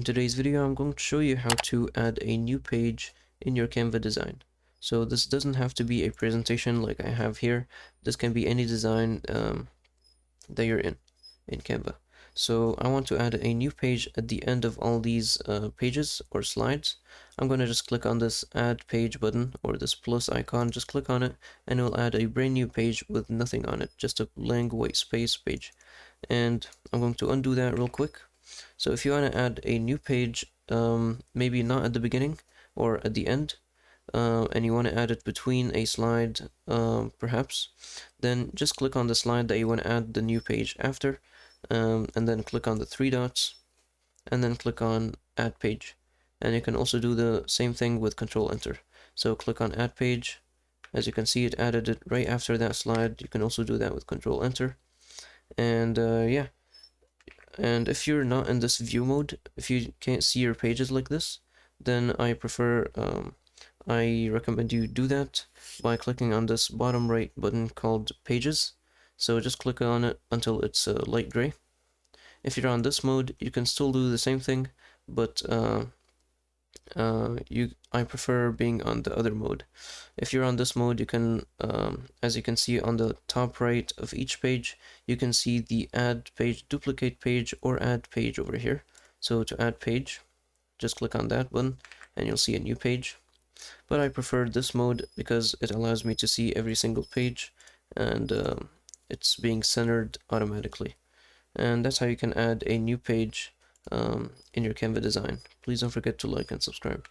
In today's video, I'm going to show you how to add a new page in your Canva design. So this doesn't have to be a presentation like I have here. This can be any design that you're in Canva. So I want to add a new page at the end of all these pages or slides. I'm going to just click on this add page button or this plus icon. Just click on it and it will add a brand new page with nothing on it, just a blank white space page. And I'm going to undo that real quick. So if you want to add a new page, maybe not at the beginning or at the end, and you want to add it between a slide, perhaps, then just click on the slide that you want to add the new page after, and then click on the three dots, and then click on add page. And you can also do the same thing with Control Enter. So click on add page. As you can see, it added it right after that slide. You can also do that with Control Enter. And yeah. And if you're not in this view mode, if you can't see your pages like this, then I recommend you do that by clicking on this bottom right button called Pages. So just click on it until it's light gray. If you're on this mode, you can still do the same thing, but I prefer being on the other mode. If you're on this mode, you can, as you can see on the top right of each page, you can see the add page, duplicate page, or add page over here. So to add page, just click on that button and you'll see a new page. But I prefer this mode because it allows me to see every single page and it's being centered automatically. And that's how you can add a new page in your Canva design. Please don't forget to like and subscribe.